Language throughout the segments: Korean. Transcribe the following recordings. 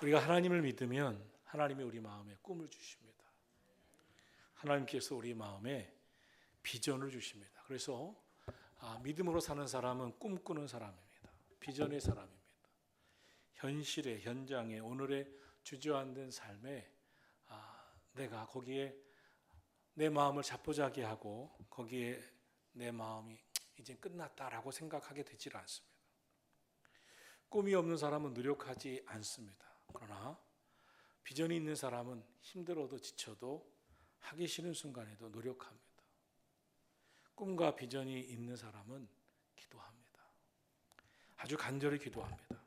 우리가 하나님을 믿으면 하나님이 우리 마음에 꿈을 주십니다. 하나님께서 우리 마음에 비전을 주십니다. 그래서 믿음으로 사는 사람은 꿈꾸는 사람입니다. 비전의 사람입니다. 현실에, 현장에, 오늘의 주저앉은 삶에 내가 거기에 내 마음을 자포자기 하고 거기에 내 마음이 이제 끝났다라고 생각하게 되질 않습니다. 꿈이 없는 사람은 노력하지 않습니다. 그러나 비전이 있는 사람은 힘들어도 지쳐도 하기 싫은 순간에도 노력합니다. 꿈과 비전이 있는 사람은 기도합니다. 아주 간절히 기도합니다.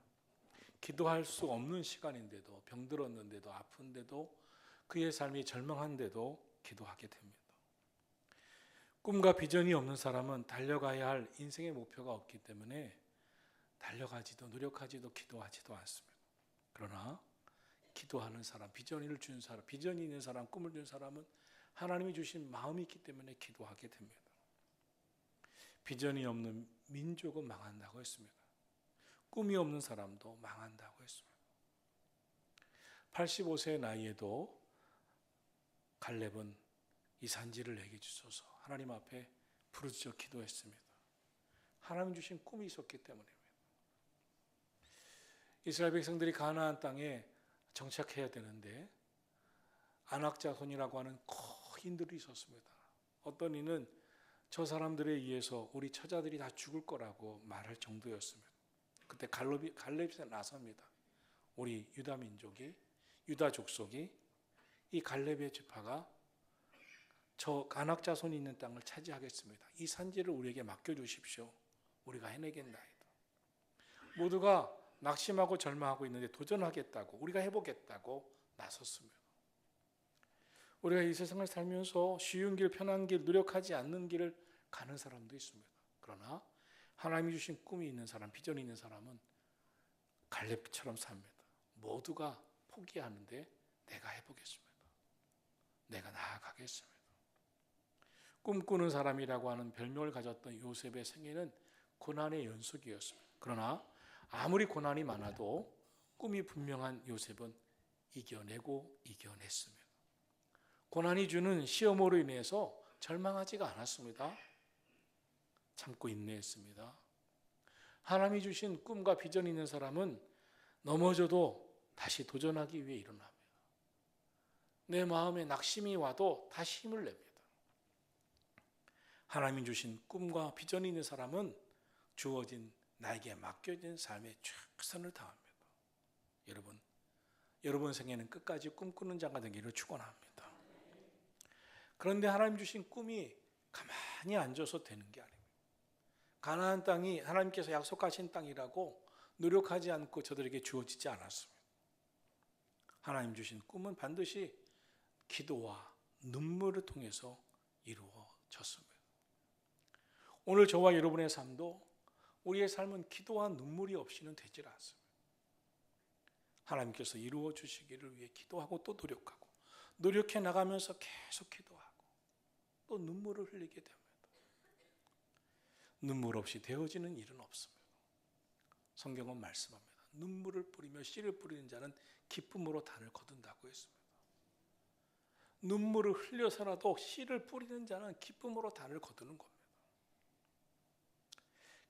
기도할 수 없는 시간인데도, 병들었는데도, 아픈데도, 그의 삶이 절망한데도 기도하게 됩니다. 꿈과 비전이 없는 사람은 달려가야 할 인생의 목표가 없기 때문에 달려가지도 노력하지도 기도하지도 않습니다. 그러나 기도하는 사람, 비전을 준 사람, 비전이 있는 사람, 꿈을 준 사람은 하나님이 주신 마음이 있기 때문에 기도하게 됩니다. 비전이 없는 민족은 망한다고 했습니다. 꿈이 없는 사람도 망한다고 했습니다. 85세의 나이에도 갈렙은 이 산지를 내게 주소서 하나님 앞에 부르짖어 기도했습니다. 하나님 주신 꿈이 있었기 때문입니다. 이스라엘 백성들이 가나안 땅에 정착해야 되는데 안악자손이라고 하는 거인들이 있었습니다. 어떤 이는 저 사람들에 의해서 우리 처자들이 다 죽을 거라고 말할 정도였습니다. 그때 갈렙이 나섭니다. 우리 유다 민족이, 유다 족속이 이 갈렙의 지파가 저 안악자손이 있는 땅을 차지하겠습니다. 이 산지를 우리에게 맡겨주십시오. 우리가 해내겠나이다. 모두가 낙심하고 절망하고 있는데 도전하겠다고, 우리가 해보겠다고 나섰습니다. 우리가 이 세상을 살면서 쉬운 길, 편한 길, 노력하지 않는 길을 가는 사람도 있습니다. 그러나 하나님이 주신 꿈이 있는 사람, 비전이 있는 사람은 갈렙처럼 삽니다. 모두가 포기하는데 내가 해보겠습니다. 내가 나아가겠습니다. 꿈꾸는 사람이라고 하는 별명을 가졌던 요셉의 생애는 고난의 연속이었습니다. 그러나 아무리 고난이 많아도 꿈이 분명한 요셉은 이겨내고 이겨냈습니다. 고난이 주는 시험으로 인해서 절망하지가 않았습니다. 참고 인내했습니다. 하나님이 주신 꿈과 비전이 있는 사람은 넘어져도 다시 도전하기 위해 일어납니다. 내 마음에 낙심이 와도 다시 힘을 냅니다. 하나님이 주신 꿈과 비전이 있는 사람은 주어진 나에게 맡겨진 삶에 최선을 다합니다. 여러분 생에는 끝까지 꿈꾸는 자가 되기를 축원합니다. 그런데 하나님 주신 꿈이 가만히 앉아서 되는 게 아닙니다. 가나안 땅이 하나님께서 약속하신 땅이라고 노력하지 않고 저들에게 주어지지 않았습니다. 하나님 주신 꿈은 반드시 기도와 눈물을 통해서 이루어졌습니다. 오늘 저와 여러분의 삶도 우리의 삶은 기도와 눈물이 없이는 되질 않습니다. 하나님께서 이루어 주시기를 위해 기도하고 또 노력하고 노력해 나가면서 계속 기도하고 또 눈물을 흘리게 됩니다. 눈물 없이 되어지는 일은 없습니다. 성경은 말씀합니다. 눈물을 뿌리며 씨를 뿌리는 자는 기쁨으로 단을 거둔다고 했습니다. 눈물을 흘려서라도 씨를 뿌리는 자는 기쁨으로 단을 거두는 겁니다.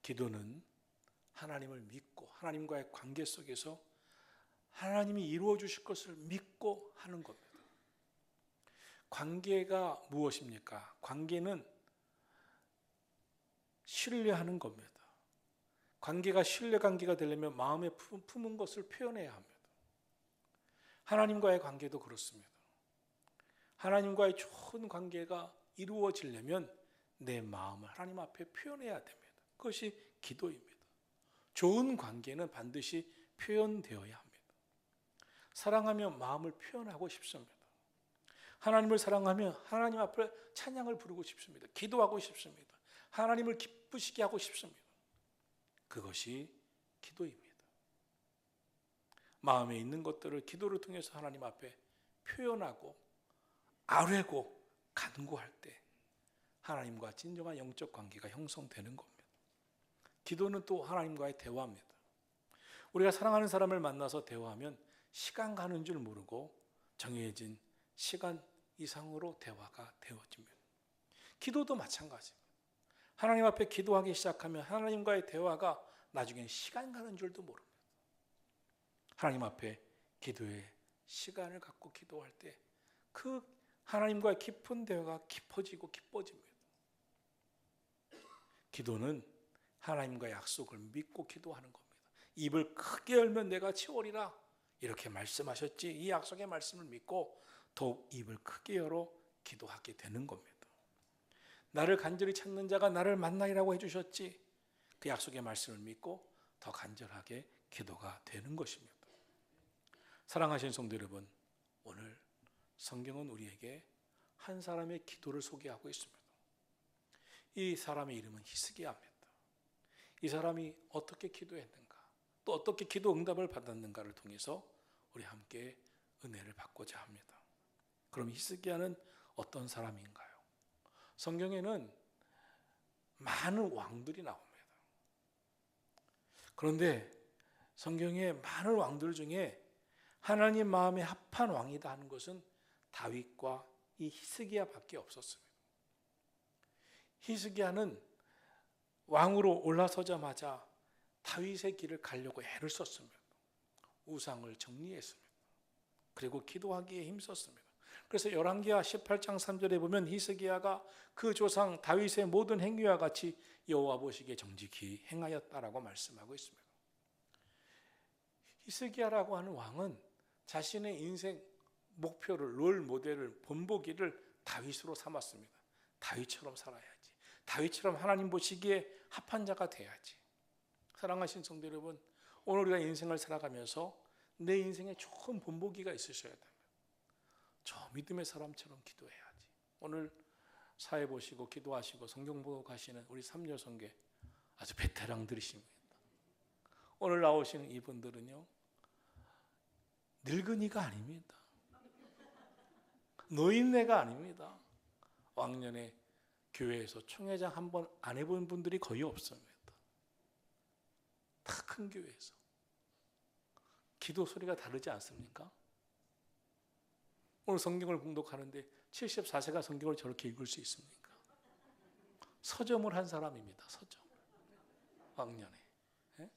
기도는 하나님을 믿고 하나님과의 관계 속에서 하나님이 이루어 주실 것을 믿고 하는 겁니다. 관계가 무엇입니까? 관계는 신뢰하는 겁니다. 관계가 신뢰 관계가 되려면 마음에 품은 것을 표현해야 합니다. 하나님과의 관계도 그렇습니다. 하나님과의 좋은 관계가 이루어지려면 내 마음을 하나님 앞에 표현해야 됩니다. 그것이 기도입니다. 좋은 관계는 반드시 표현되어야 합니다. 사랑하면 마음을 표현하고 싶습니다. 하나님을 사랑하면 하나님 앞에 찬양을 부르고 싶습니다. 기도하고 싶습니다. 하나님을 기쁘시게 하고 싶습니다. 그것이 기도입니다. 마음에 있는 것들을 기도를 통해서 하나님 앞에 표현하고 아뢰고 간구할 때 하나님과 진정한 영적 관계가 형성되는 겁니다. 기도는 또 하나님과의 대화입니다. 우리가 사랑하는 사람을 만나서 대화하면 시간 가는 줄 모르고 정해진 시간 이상으로 대화가 되어집니다. 기도도 마찬가지입니다. 하나님 앞에 기도하기 시작하면 하나님과의 대화가 나중에 시간 가는 줄도 모릅니다. 하나님 앞에 기도의 시간을 갖고 기도할 때 그 하나님과의 깊은 대화가 깊어지고 깊어집니다. 기도는 하나님과의 약속을 믿고 기도하는 겁니다. 입을 크게 열면 내가 채우리라 이렇게 말씀하셨지, 이 약속의 말씀을 믿고 더욱 입을 크게 열어 기도하게 되는 겁니다. 나를 간절히 찾는 자가 나를 만나리라고 해주셨지, 그 약속의 말씀을 믿고 더 간절하게 기도가 되는 것입니다. 사랑하시는 성도 여러분, 오늘 성경은 우리에게 한 사람의 기도를 소개하고 있습니다. 이 사람의 이름은 히스기야입니다. 이 사람이 어떻게 기도했는가, 또 어떻게 기도 응답을 받았는가를 통해서 우리 함께 은혜를 받고자 합니다. 그럼 히스기야는 어떤 사람인가요? 성경에는 많은 왕들이 나옵니다. 그런데 성경의 많은 왕들 중에 하나님 마음에 합한 왕이다 하는 것은 다윗과 이 히스기야밖에 없었습니다. 히스기야는 왕으로 올라서자마자 다윗의 길을 가려고 애를 썼습니다. 우상을 정리했습니다. 그리고 기도하기에 힘썼습니다. 그래서 열왕기하 18장 3절에 보면 히스기야가 그 조상 다윗의 모든 행위와 같이 여호와 보시기에 정직히 행하였다라고 말씀하고 있습니다. 히스기야라고 하는 왕은 자신의 인생 목표를, 롤 모델을, 본보기를 다윗으로 삼았습니다. 다윗처럼 살아야지, 다윗처럼 하나님 보시기에 합한 자가 돼야지. 사랑하신 성도 여러분, 오늘 우리가 인생을 살아가면서 내 인생에 좋은 본보기가 있으셔야 됩니다. 저 믿음의 사람처럼 기도해야지. 오늘 사회 보시고 기도하시고 성경 보고 가시는 우리 삼여성계 아주 베테랑들이십니다. 오늘 나오시는 이분들은요, 늙은이가 아닙니다. 노인네가 아닙니다. 왕년에 교회에서 총회장 한 번 안 해본 분들이 거의 없습니다. 다 큰 교회에서. 기도 소리가 다르지 않습니까? 오늘 성경을 봉독하는데 74세가 성경을 저렇게 읽을 수 있습니까? 서점을 한 사람입니다. 서점. 왕년에. 예?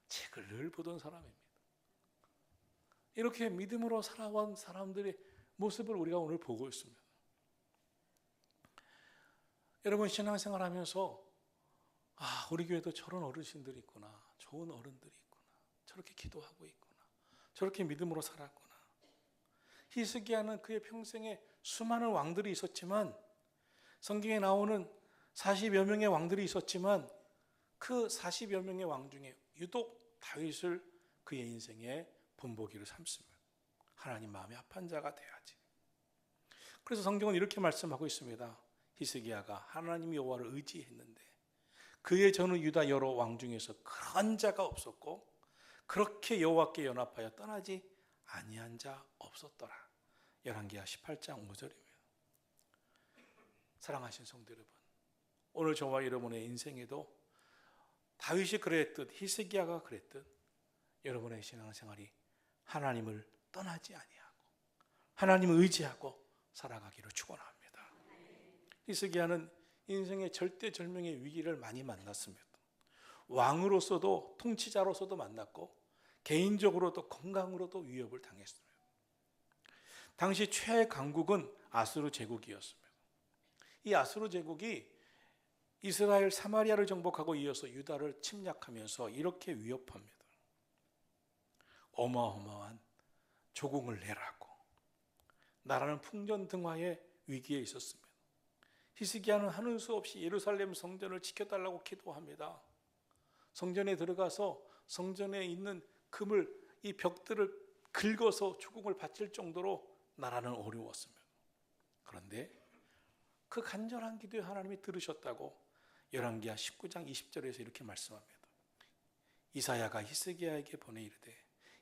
책을 늘 보던 사람입니다. 이렇게 믿음으로 살아온 사람들의 모습을 우리가 오늘 보고 있습니다. 여러분, 신앙생활 하면서 우리 교회도 저런 어르신들이 있구나, 좋은 어른들이 있구나, 저렇게 기도하고 있구나, 저렇게 믿음으로 살았구나. 히스기야는 그의 평생에 수많은 왕들이 있었지만, 성경에 나오는 40여 명의 왕들이 있었지만 그 40여 명의 왕 중에 유독 다윗을 그의 인생의 본보기로 삼습니다. 하나님 마음에 합한 자가 돼야지. 그래서 성경은 이렇게 말씀하고 있습니다. 히스기야가 하나님 여호와를 의지했는데 그의 전후 유다 여러 왕 중에서 그런 자가 없었고 그렇게 여호와께 연합하여 떠나지 아니한 자 없었더라. 열왕기하 18장 5절입니다. 사랑하신 성도 여러분, 오늘 저와 여러분의 인생에도 다윗이 그랬듯 히스기야가 그랬듯 여러분의 신앙생활이 하나님을 떠나지 아니하고 하나님을 의지하고 살아가기를 축원합니다. 히스기야는 인생의 절대절명의 위기를 많이 만났습니다. 왕으로서도 통치자로서도 만났고 개인적으로도 건강으로도 위협을 당했습니다. 당시 최애 강국은 아수르 제국이었습니다. 이 아수르 제국이 이스라엘 사마리아를 정복하고 이어서 유다를 침략하면서 이렇게 위협합니다. 어마어마한 조공을 내라고, 나라는 풍전등화의 위기에 있었습니다. 히스기야는 하는 수 없이 예루살렘 성전을 지켜달라고 기도합니다. 성전에 들어가서 성전에 있는 금을, 이 벽들을 긁어서 조공을 바칠 정도로 나라는 어려웠습니다. 그런데 그 간절한 기도에 하나님이 들으셨다고 열왕기하 19장 20절에서 이렇게 말씀합니다. 이사야가 히스기야에게 보내 이르되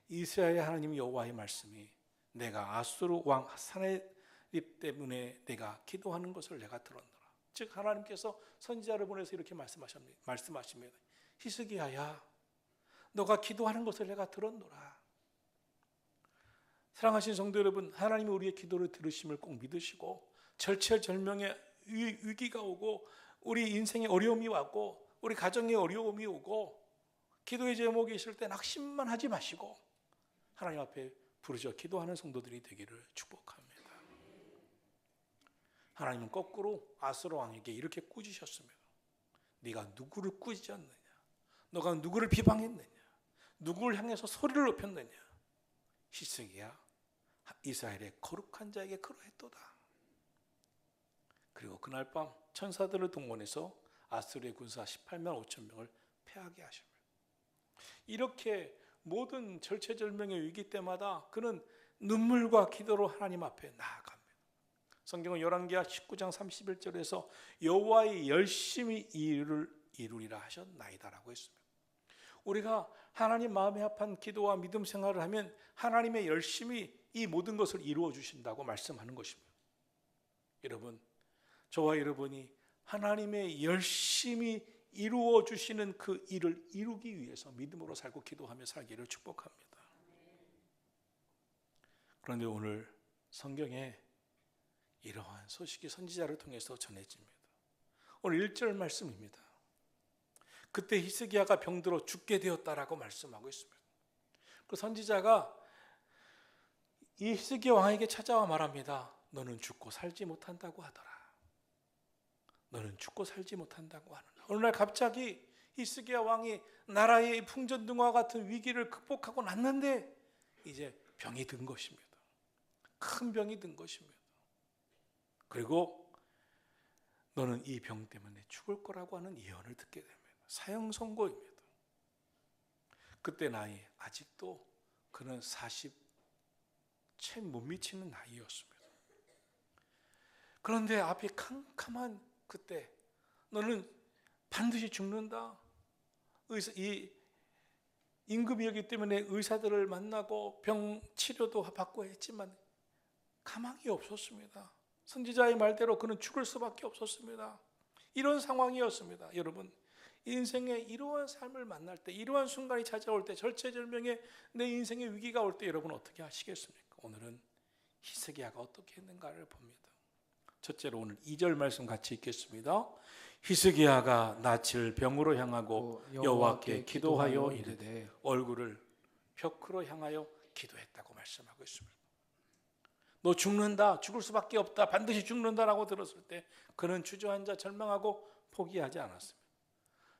이스라엘의 하나님 여호와의 말씀이 내가 아수르 왕 사네립 때문에 내가 기도하는 것을 내가 들었노라. 즉 하나님께서 선지자를 보내서 이렇게 말씀하십니다. 히스기야야, 너가 기도하는 것을 내가 들었노라. 사랑하신 성도 여러분, 하나님이 우리의 기도를 들으심을 꼭 믿으시고 절체절명의 위기가 오고 우리 인생에 어려움이 왔고 우리 가정에 어려움이 오고 기도의 제목이 있을 때 낙심만 하지 마시고 하나님 앞에 부르짖어 기도하는 성도들이 되기를 축복합니다. 하나님은 거꾸로 아스로 왕에게 이렇게 꾸짖으셨습니다. 네가 누구를 꾸짖었느냐? 너가 누구를 비방했느냐? 누구를 향해서 소리를 높였느냐? 히스기야 이스라엘의 거룩한 자에게 그러했도다. 그리고 그날 밤 천사들을 동원해서 아스르의 군사 18만 5천 명을 패하게 하십니다. 이렇게 모든 절체절명의 위기 때마다 그는 눈물과 기도로 하나님 앞에 나아갑니다. 성경은 열왕기하 19장 31절에서 여호와의 열심히 이루리라 하셨나이다라고 했습니다. 우리가 하나님 마음에 합한 기도와 믿음 생활을 하면 하나님의 열심히 이 모든 것을 이루어 주신다고 말씀하는 것입니다. 여러분, 저와 여러분이 하나님의 열심히 이루어 주시는 그 일을 이루기 위해서 믿음으로 살고 기도하며 살기를 축복합니다. 그런데 오늘 성경에 이러한 소식이 선지자를 통해서 전해집니다. 오늘 1절 말씀입니다. 그때 히스기야가 병들어 죽게 되었다라고 말씀하고 있습니다. 그 선지자가 이 히스기야 왕에게 찾아와 말합니다. 너는 죽고 살지 못한다고 하더라. 너는 죽고 살지 못한다고 하느라. 어느 날 갑자기 히스기야 왕이 나라의 풍전등화 같은 위기를 극복하고 났는데 이제 병이 든 것입니다. 큰 병이 든 것입니다. 그리고 너는 이 병 때문에 죽을 거라고 하는 예언을 듣게 됩니다. 사형 선고입니다. 그때 나이 아직도 그는 40 채 못 미치는 나이였습니다. 그런데 앞이 캄캄한 그때 너는 반드시 죽는다. 이 임금이었기 때문에 의사들을 만나고 병 치료도 받고 했지만 가망이 없었습니다. 선지자의 말대로 그는 죽을 수밖에 없었습니다. 이런 상황이었습니다. 여러분, 인생의 이러한 삶을 만날 때, 이러한 순간이 찾아올 때, 절체절명의 내 인생의 위기가 올 때 여러분 어떻게 하시겠습니까? 오늘은 히스기야가 어떻게 했는가를 봅니다. 첫째로 오늘 2절 말씀 같이 읽겠습니다. 히스기야가 낯을 병으로 향하고 여호와께 기도하여 이르되 얼굴을 벽으로 향하여 기도했다고 말씀하고 있습니다. 너 죽는다, 죽을 수밖에 없다, 반드시 죽는다라고 들었을 때 그는 주저앉아 절망하고 포기하지 않았습니다.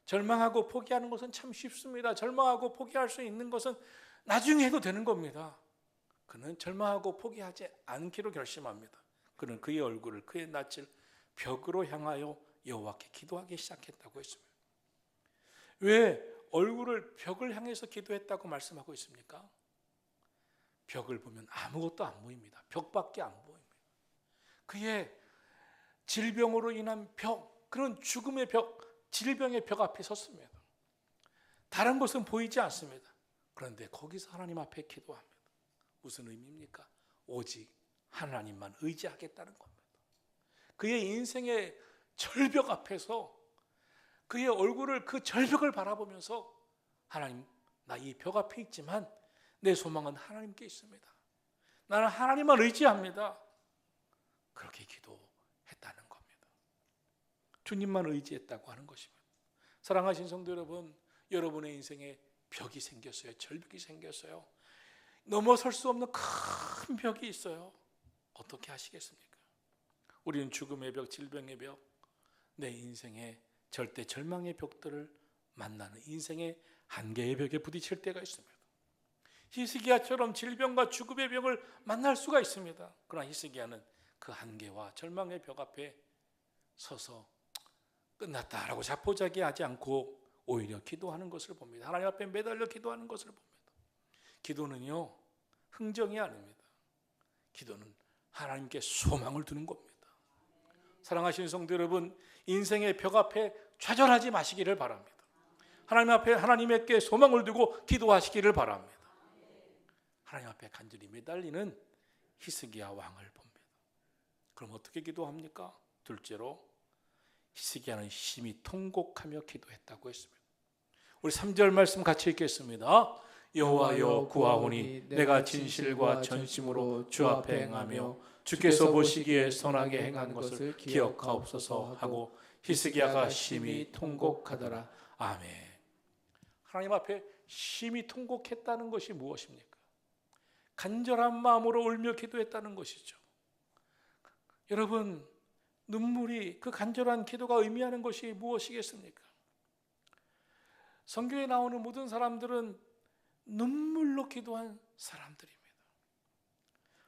절망하고 포기하는 것은 참 쉽습니다. 절망하고 포기할 수 있는 것은 나중에 해도 되는 겁니다. 그는 절망하고 포기하지 않기로 결심합니다. 그는 그의 얼굴을, 그의 낯을 벽으로 향하여 여호와께 기도하기 시작했다고 했습니다. 왜 얼굴을 벽을 향해서 기도했다고 말씀하고 있습니까? 벽을 보면 아무것도 안 보입니다. 벽밖에 안 보입니다. 그의 질병으로 인한 벽, 그런 죽음의 벽, 질병의 벽 앞에 섰습니다. 다른 것은 보이지 않습니다. 그런데 거기서 하나님 앞에 기도합니다. 무슨 의미입니까? 오직 하나님만 의지하겠다는 겁니다. 그의 인생의 절벽 앞에서 그의 얼굴을, 그 절벽을 바라보면서 하나님, 나 이 벽 앞에 있지만 내 소망은 하나님께 있습니다. 나는 하나님만 의지합니다. 그렇게 기도했다는 겁니다. 주님만 의지했다고 하는 것입니다. 사랑하신 성도 여러분, 여러분의 인생에 벽이 생겼어요. 절벽이 생겼어요. 넘어설 수 없는 큰 벽이 있어요. 어떻게 하시겠습니까? 우리는 죽음의 벽, 질병의 벽, 내 인생의 절대 절망의 벽들을 만나는 인생의 한계의 벽에 부딪힐 때가 있습니다. 히스기야처럼 질병과 죽음의 벽을 만날 수가 있습니다. 그러나 히스기야는 그 한계와 절망의 벽 앞에 서서 끝났다라고 자포자기하지 않고 오히려 기도하는 것을 봅니다. 하나님 앞에 매달려 기도하는 것을 봅니다. 기도는요, 흥정이 아닙니다. 기도는 하나님께 소망을 두는 겁니다. 사랑하시는 성도 여러분, 인생의 벽 앞에 좌절하지 마시기를 바랍니다. 하나님 앞에 하나님께 소망을 두고 기도하시기를 바랍니다. 하나님 앞에 간절히 매달리는 히스기야 왕을 봅니다. 그럼 어떻게 기도합니까? 둘째로 히스기야는 심히 통곡하며 기도했다고 했습니다. 우리 3절 말씀 같이 읽겠습니다. 여호와여 구하오니 내가 진실과 전심으로 주 앞에 행하며 주께서 보시기에 선하게 행한 것을 기억하옵소서 하고 히스기야가 심히 통곡하더라. 아멘. 하나님 앞에 심히 통곡했다는 것이 무엇입니까? 간절한 마음으로 울며 기도했다는 것이죠. 여러분, 눈물이, 그 간절한 기도가 의미하는 것이 무엇이겠습니까? 성경에 나오는 모든 사람들은 눈물로 기도한 사람들입니다.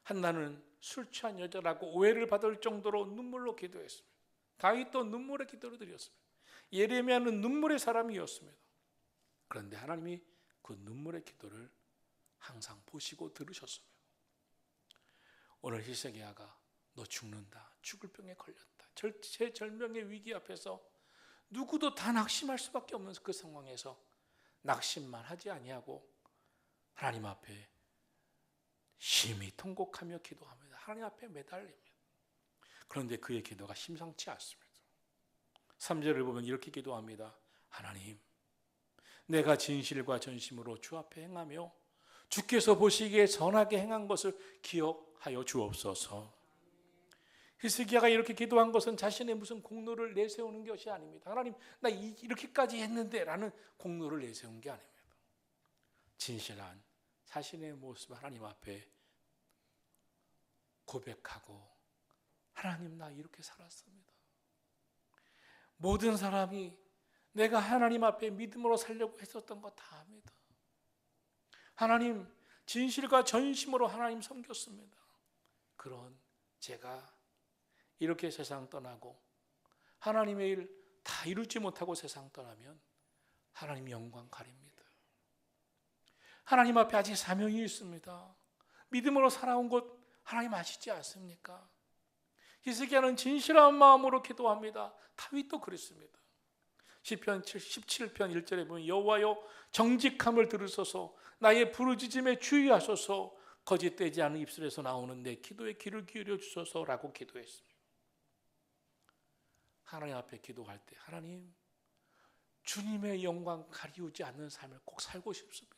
한나는 술 취한 여자라고 오해를 받을 정도로 눈물로 기도했습니다. 다윗도 눈물의 기도를 드렸습니다. 예레미야는 눈물의 사람이었습니다. 그런데 하나님이 그 눈물의 기도를 항상 보시고 들으셨습니다. 오늘 히스기야가 너 죽는다, 죽을 병에 걸렸다, 절체절명의 위기 앞에서 누구도 다 낙심할 수밖에 없는 그 상황에서 낙심만 하지 아니하고 하나님 앞에 심히 통곡하며 기도합니다. 하나님 앞에 매달립니다. 그런데 그의 기도가 심상치 않습니다. 3절을 보면 이렇게 기도합니다. 하나님, 내가 진실과 전심으로 주 앞에 행하며 주께서 보시기에 선하게 행한 것을 기억하여 주옵소서. 히스기야가 이렇게 기도한 것은 자신의 무슨 공로를 내세우는 것이 아닙니다. 하나님, 나 이렇게까지 했는데 라는 공로를 내세운 게 아닙니다. 진실한 자신의 모습을 하나님 앞에 고백하고, 하나님, 나 이렇게 살았습니다. 모든 사람이 내가 하나님 앞에 믿음으로 살려고 했었던 거 다 압니다. 하나님, 진실과 전심으로 하나님 섬겼습니다. 그런 제가 이렇게 세상 떠나고 하나님의 일 다 이루지 못하고 세상 떠나면 하나님 영광 가립니다. 하나님 앞에 아직 사명이 있습니다. 믿음으로 살아온 것 하나님 아시지 않습니까? 히스기야는 진실한 마음으로 기도합니다. 다윗도 그랬습니다. 시편 17편 1절에 보면 여호와여 정직함을 들으소서, 나의 부르짖음에 주의하소서, 거짓되지 않은 입술에서 나오는 내 기도에 귀를 기울여 주소서라고 기도했습니다. 하나님 앞에 기도할 때 하나님, 주님의 영광 가리우지 않는 삶을 꼭 살고 싶습니다.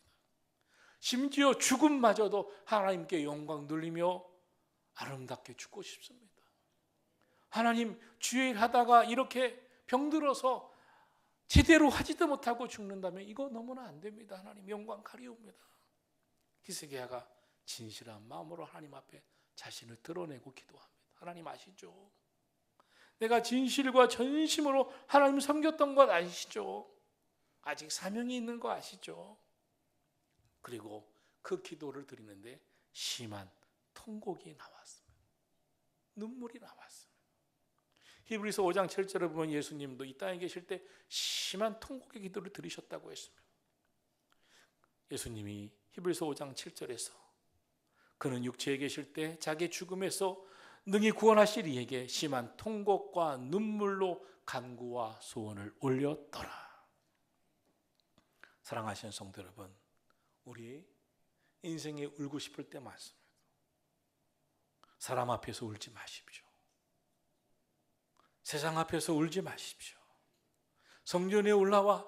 심지어 죽음마저도 하나님께 영광 돌리며 아름답게 죽고 싶습니다. 하나님, 주의 일 하다가 이렇게 병들어서 제대로 하지도 못하고 죽는다면 이거 너무나 안 됩니다. 하나님 영광 가리웁니다. 히스기야가 진실한 마음으로 하나님 앞에 자신을 드러내고 기도합니다. 하나님 아시죠? 내가 진실과 전심으로 하나님 섬겼던 것 아시죠? 아직 사명이 있는 거 아시죠? 그리고 그 기도를 드리는데 심한 통곡이 나왔습니다. 눈물이 나왔습니다. 히브리서 5장 7절을 보면 예수님도 이 땅에 계실 때 심한 통곡의 기도를 드리셨다고 했습니다. 예수님이 히브리서 5장 7절에서 그는 육체에 계실 때 자기 죽음에서 능히 구원하실 이에게 심한 통곡과 눈물로 간구와 소원을 올렸더라. 사랑하시는 성도 여러분, 우리 인생에 울고 싶을 때 많습니다. 사람 앞에서 울지 마십시오. 세상 앞에서 울지 마십시오. 성전에 올라와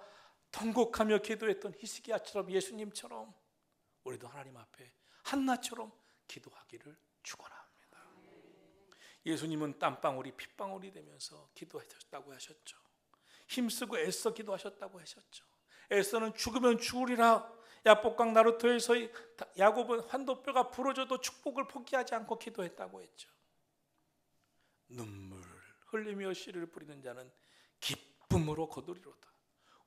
통곡하며 기도했던 히스기야처럼, 예수님처럼 우리도 하나님 앞에 한나처럼 기도하기를 축원합니다. 예수님은 땀방울이 핏방울이 되면서 기도하셨다고 하셨죠. 힘쓰고 애써 기도하셨다고 하셨죠. 애써는 죽으면 죽으리라. 야복강 나루토에서 야곱은 환도뼈가 부러져도 축복을 포기하지 않고 기도했다고 했죠. 눈물 흘리며 씨를 뿌리는 자는 기쁨으로 거두리로다.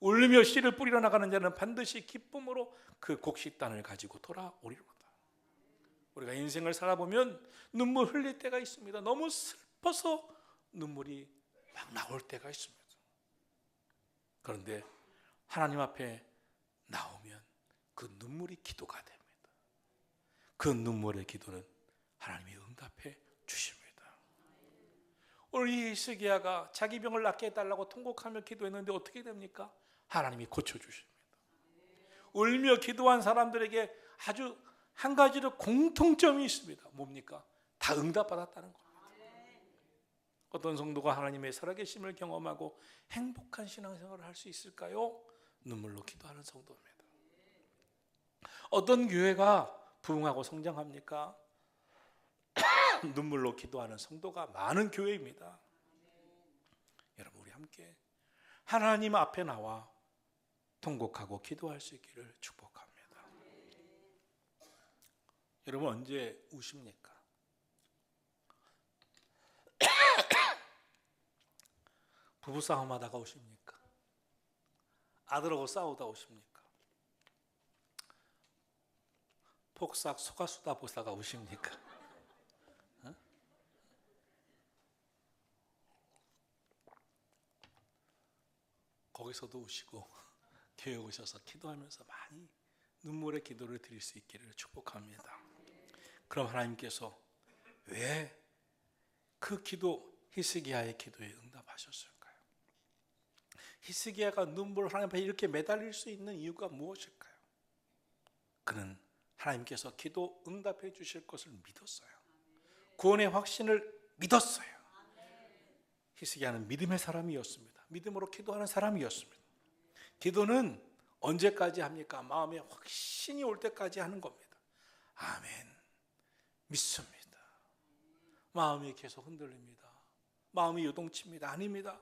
울며 씨를 뿌리러 나가는 자는 반드시 기쁨으로 그 곡식단을 가지고 돌아오리로다. 우리가 인생을 살아보면 눈물 흘릴 때가 있습니다. 너무 슬퍼서 눈물이 막 나올 때가 있습니다. 그런데 하나님 앞에 나오면 그 눈물이 기도가 됩니다. 그 눈물의 기도는 하나님이 응답해 주십니다. 오늘 이 히스기야가 자기 병을 낫게 해달라고 통곡하며 기도했는데 어떻게 됩니까? 하나님이 고쳐주십니다. 울며 기도한 사람들에게 아주 한 가지로 공통점이 있습니다. 뭡니까? 다 응답받았다는 겁니다. 어떤 성도가 하나님의 살아계심을 경험하고 행복한 신앙생활을 할 수 있을까요? 눈물로 기도하는 성도입니다. 어떤 교회가 부흥하고 성장합니까? 눈물로 기도하는 성도가 많은 교회입니다. 여러분, 우리 함께 하나님 앞에 나와 통곡하고 기도할 수 있기를 축복합니다. 여러분, 언제 우십니까? 부부싸움 하다가 우십니까? 아들하고 싸우다 우십니까? 폭삭 속았수다 보다가 우십니까? 거기서도 우시고 교회 오셔서 기도하면서 많이 눈물의 기도를 드릴 수 있기를 축복합니다. 그럼 하나님께서 왜 그 기도, 히스기야의 기도에 응답하셨을까요? 히스기야가 눈물을 하나님 앞에 이렇게 매달릴 수 있는 이유가 무엇일까요? 그는 하나님께서 기도 응답해 주실 것을 믿었어요. 구원의 확신을 믿었어요. 히스기야는 믿음의 사람이었습니다. 믿음으로 기도하는 사람이었습니다. 기도는 언제까지 합니까? 마음에 확신이 올 때까지 하는 겁니다. 아멘. 믿습니다. 마음이 계속 흔들립니다. 마음이 요동칩니다. 아닙니다.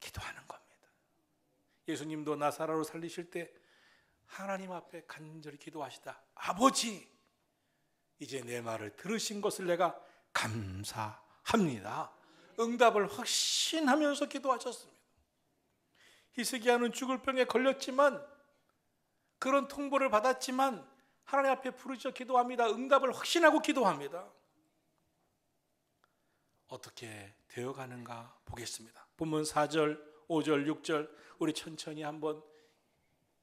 기도하는 겁니다. 예수님도 나사로를 살리실 때 하나님 앞에 간절히 기도하시다. 아버지, 이제 내 말을 들으신 것을 내가 감사합니다. 응답을 확신하면서 기도하셨습니다. 히스기야는 죽을 병에 걸렸지만, 그런 통보를 받았지만 하나님 앞에 부르짖어 기도합니다. 응답을 확신하고 기도합니다. 어떻게 되어가는가 보겠습니다. 본문 4절, 5절, 6절 우리 천천히 한번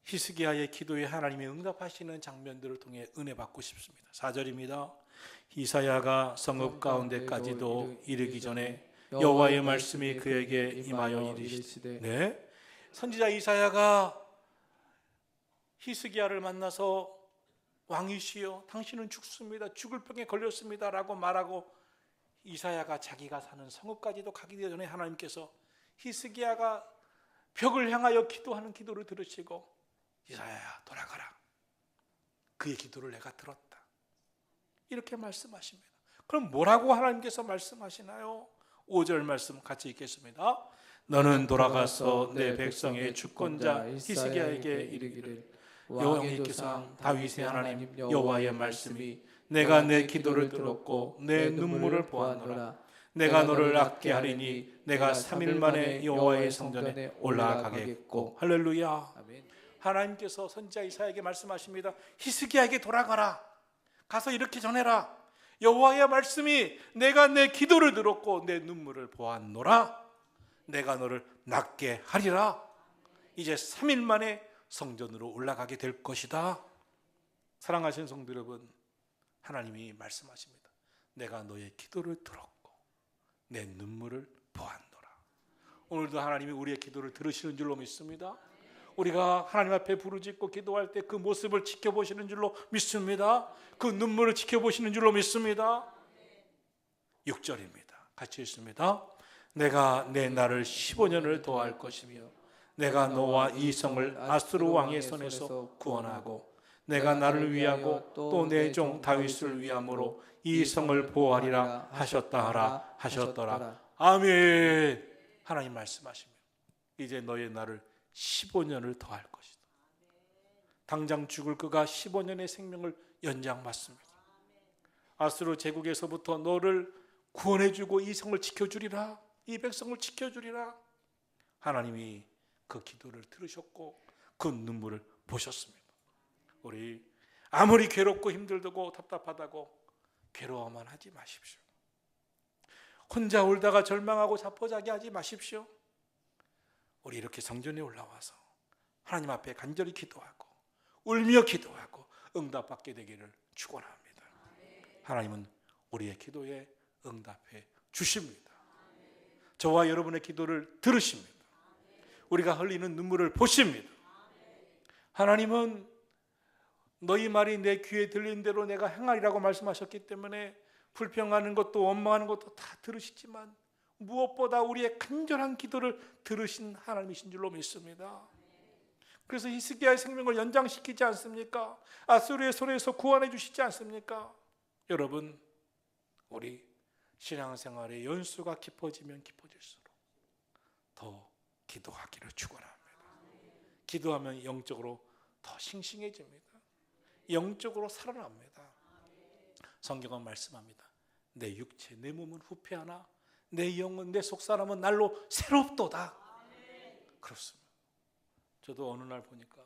히스기야의 기도에 하나님이 응답하시는 장면들을 통해 은혜 받고 싶습니다. 4절입니다. 이사야가 성읍 가운데까지도 이르기 전에 여호와의 말씀이 그에게 임하여 이르시되, 네, 선지자 이사야가 히스기야를 만나서 왕이시여 당신은 죽습니다. 죽을 병에 걸렸습니다 라고 말하고 이사야가 자기가 사는 성읍까지도 가기 전에 하나님께서 히스기야가 벽을 향하여 기도하는 기도를 들으시고 이사야야 돌아가라. 그의 기도를 내가 들었다. 이렇게 말씀하십니다. 그럼 뭐라고 하나님께서 말씀하시나요? 5절 말씀 같이 읽겠습니다. 너는 돌아가서 내 백성의 주권자 히스기야에게 이르기를 여호와의 조상 다윗의 하나님 여호와의 말씀이 내가 내 기도를 들었고 내 눈물을 보았노라. 내가 너를 낫게 하리니 내가 3일 만에 여호와의 성전에 올라가겠고. 할렐루야. 하나님께서 선지자 이사야에게 말씀하십니다. 히스기야에게 돌아가라. 가서 이렇게 전해라. 여호와의 말씀이 내가 내 기도를 들었고 내 눈물을 보았노라. 내가 너를 낫게 하리라. 이제 3일 만에 성전으로 올라가게 될 것이다. 사랑하시는 성도 여러분, 하나님이 말씀하십니다. 내가 너의 기도를 들었고 내 눈물을 보았노라. 오늘도 하나님이 우리의 기도를 들으시는 줄로 믿습니다. 우리가 하나님 앞에 부르짖고 기도할 때 그 모습을 지켜보시는 줄로 믿습니다. 그 눈물을 지켜보시는 줄로 믿습니다. 6절입니다. 같이 읽습니다. 내가 내 날을 15년을 더할 것이며 내가 너와 이 성을 아수르 왕의 손에서 구원하고 내가 나를 위하고 또 내 종 다윗을 위함으로 이 성을 보호하리라 하셨다 하라 하셨더라. 아멘. 하나님 말씀하십니다. 이제 너의 날을 15년을 더할 것이다. 당장 죽을 그가 15년의 생명을 연장받습니다. 아수르 제국에서부터 너를 구원해주고 이 성을 지켜주리라. 이 백성을 지켜주리라. 하나님이 그 기도를 들으셨고 그 눈물을 보셨습니다. 우리 아무리 괴롭고 힘들고 답답하다고 괴로워만 하지 마십시오. 혼자 울다가 절망하고 자포자기하지 마십시오. 우리 이렇게 성전에 올라와서 하나님 앞에 간절히 기도하고 울며 기도하고 응답받게 되기를 축원합니다. 하나님은 우리의 기도에 응답해 주십니다. 저와 여러분의 기도를 들으십니다. 우리가 흘리는 눈물을 보십니다. 하나님은 너희 말이 내 귀에 들린 대로 내가 행하리라고 말씀하셨기 때문에 불평하는 것도 원망하는 것도 다 들으시지만 무엇보다 우리의 간절한 기도를 들으신 하나님이신 줄로 믿습니다. 그래서 히스기야의 생명을 연장시키지 않습니까? 아수르의 손에서 구원해 주시지 않습니까? 여러분, 우리 신앙생활의 연수가 깊어지면 깊어질수록 더 기도하기를 축원합니다. 기도하면 영적으로 더 싱싱해집니다. 영적으로 살아납니다. 성경은 말씀합니다. 내 육체, 내 몸은 후패하나 내 영은, 내 속사람은 날로 새롭도다. 그렇습니다. 저도 어느 날 보니까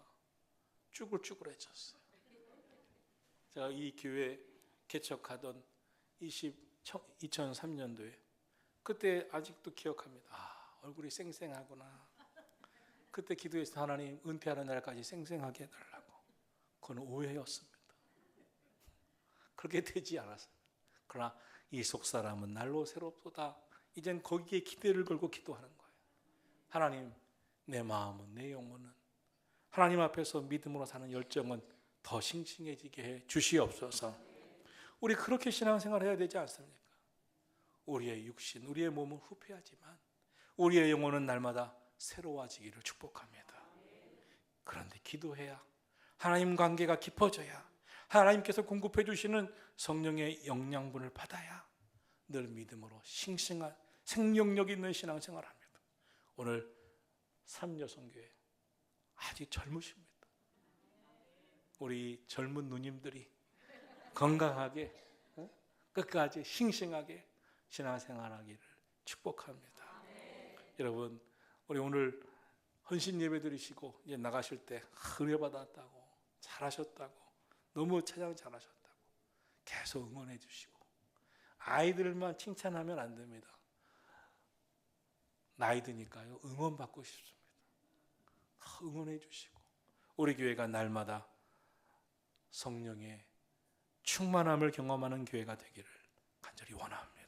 쭈글쭈글해졌어요. 제가 이 교회 개척하던 2003년도에 그때 아직도 기억합니다. 얼굴이 쌩쌩하구나. 그때 기도해서 하나님 은퇴하는 날까지 쌩쌩하게 해달라고. 그건 오해였습니다. 그렇게 되지 않았어요. 그러나 이 속사람은 날로 새롭도다. 이젠 거기에 기대를 걸고 기도하는 거예요. 하나님, 내 마음은, 내 영혼은 하나님 앞에서 믿음으로 사는 열정은 더 싱싱해지게 해 주시옵소서. 우리 그렇게 신앙생활 해야 되지 않습니까? 우리의 육신, 우리의 몸은 후패하지만 우리의 영혼은 날마다 새로워지기를 축복합니다. 그런데 기도해야, 하나님 관계가 깊어져야, 하나님께서 공급해 주시는 성령의 영양분을 받아야 늘 믿음으로 싱싱한 생명력 있는 신앙생활을 합니다. 오늘 삼여성교회 아직 젊으십니다. 우리 젊은 누님들이 건강하게 끝까지 싱싱하게 신앙생활하기를 축복합니다. 여러분, 우리 오늘 헌신 예배 드리시고 이제 나가실 때 은혜 받았다고, 잘하셨다고, 너무 찬양 잘하셨다고 계속 응원해 주시고, 아이들만 칭찬하면 안 됩니다. 나이 드니까요, 응원 받고 싶습니다. 응원해 주시고, 우리 교회가 날마다 성령의 충만함을 경험하는 교회가 되기를 간절히 원합니다.